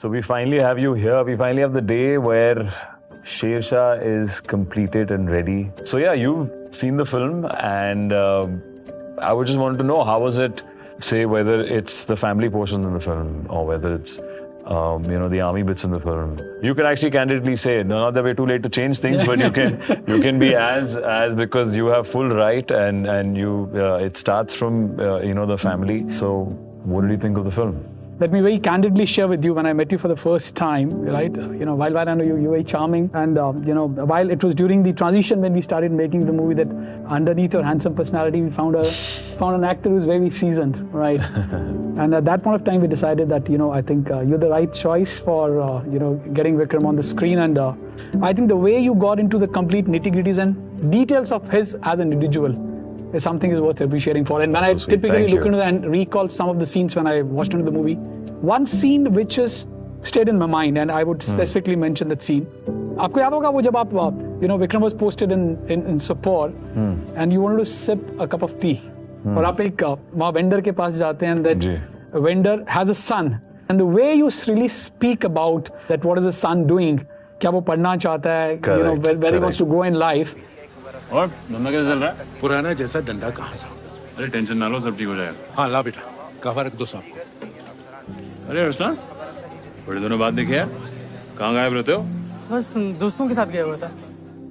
So we finally have you here. We finally have the day where Shershaah is completed and ready. So yeah, you've seen the film, and I would just want to know, how was it, say, whether it's the family portion in the film or whether it's the army bits in the film. You can actually candidly say, no, not that we're too late to change things, but you can be as because you have full right, and you it starts from the family. So what did you think of the film? Let me very candidly share with you, when I met you for the first time, right? While I know you, you're very charming, and while it was during the transition when we started making the movie, that underneath your handsome personality, we found an actor who's very seasoned, right? And at that point of time, we decided that I think you're the right choice for getting Vikram on the screen, and I think the way you got into the complete nitty-gritties and details of his as an individual is something is worth appreciating for. And when I typically look into and recall some of the scenes when I watched into the movie, one scene which has stayed in my mind, and I would specifically mention that scene. आपको याद होगा वो जब आप Vikram was posted in Sopor, and you wanted to sip a cup of tea, और आप एक वहाँ vendor के पास जाते हैं, and that vendor has a son, and the way you really speak about that, what is the son doing, क्या वो पढ़ना चाहता है, where he wants to go in life. और धंधा कैसा चल रहा है? पुराना जैसा डंडा कहाँ सा? अरे टेंशन ना लो, सब ठीक हो जाएगा। हाँ ला बेटा, कहवा रख दो साहब को। अरे अरसलान, बड़े दिनों बाद देखे यार, कहाँ गायब रहते हो? बस दोस्तों के साथ गया हुआ था।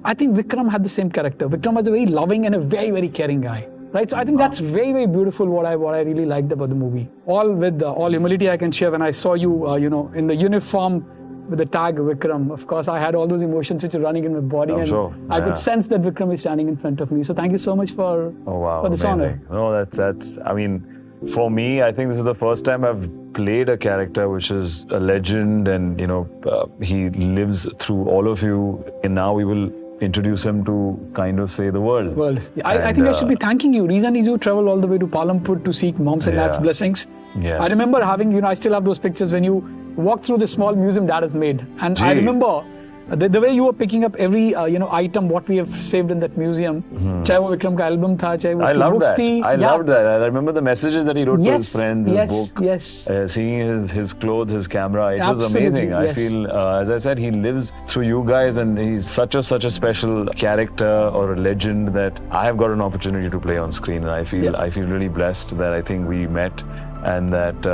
I think Vikram had the same character. Vikram was a very loving and a very, very caring guy. Right, so I think that's very, very beautiful. What I really liked about the movie. All with all humility I can share, when I saw you, in the uniform with the tag Vikram, of course, I had all those emotions which are running in my body, and I could sense that Vikram is standing in front of me. So thank you so much for this honor. No, that's. I mean, for me, I think this is the first time I've played a character which is a legend, and he lives through all of you, and now we will introduce him to kind of say the world. I think I should be thanking you. Reason is you travel all the way to Palampur to seek moms and dads' blessings. Yes. I remember having, I still have those pictures when you walk through the small museum dad has made. And I remember the way you were picking up every, item, what we have saved in that museum. Chahe wo Vikram ka album tha, chahe wo uski books thi. I loved that. I remember the messages that he wrote to his friends, his book, seeing his clothes, his camera. It was amazing. I feel, as I said, he lives through you guys, and he's such a special character or a legend that I have got an opportunity to play on screen. And I feel really blessed that I think we met, and that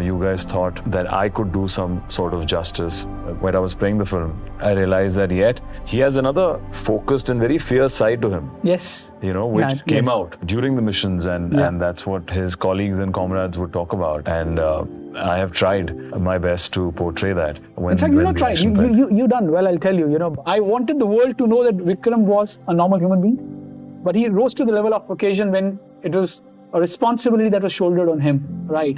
you guys thought that I could do some sort of justice. When I was playing the film, I realized that yet he has another focused and very fierce side to him. Yes. Which came out during the missions, and that's what his colleagues and comrades would talk about. And I have tried my best to portray that. In fact, you not tried. You done well, I'll tell you. I wanted the world to know that Vikram was a normal human being, but he rose to the level of occasion when it was a responsibility that was shouldered on him, right?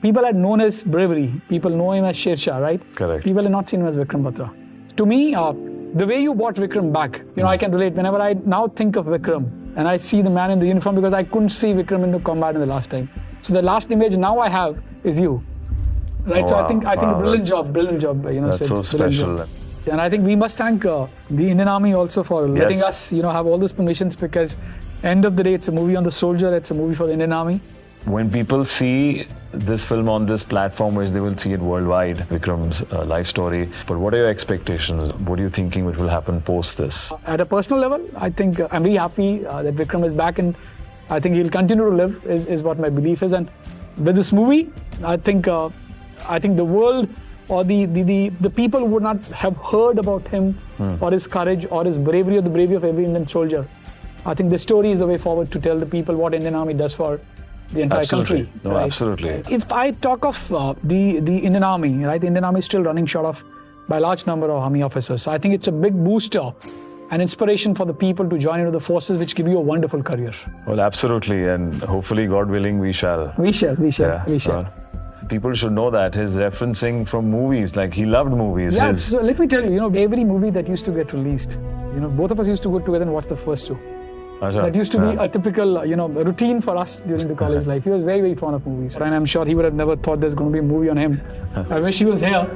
People had known his bravery. People know him as Shershaah, right? Correct. People had not seen him as Vikram Batra. To me, the way you brought Vikram back, I can relate. Whenever I now think of Vikram and I see the man in the uniform, because I couldn't see Vikram in the combat in the last time. So the last image now I have is you, right? So I think brilliant job. That's Sid, so special. And I think we must thank the Indian Army also for letting us, have all those permissions, because end of the day, it's a movie on the soldier, it's a movie for the Indian Army. When people see this film on this platform, which they will see it worldwide, Vikram's life story, but what are your expectations? What are you thinking which will happen post this? At a personal level, I think I'm very happy that Vikram is back, and I think he'll continue to live, is what my belief is. And with this movie, I think the world or the people who would not have heard about him or his courage or his bravery or the bravery of every Indian soldier, I think the story is the way forward to tell the people what Indian Army does for the entire country. No, right? Absolutely. If I talk of the Indian Army, right? The Indian Army is still running short of by a large number of army officers. I think it's a big booster and inspiration for the people to join into the forces, which give you a wonderful career. Well, absolutely, and hopefully, God willing, we shall. We shall. People should know that his referencing from movies, like he loved movies. Yeah, so let me tell you, every movie that used to get released, both of us used to go together and watch the first two. That used to be a typical, routine for us during the college life. He was very, very fond of movies. And I'm sure he would have never thought there's going to be a movie on him. I wish he was here.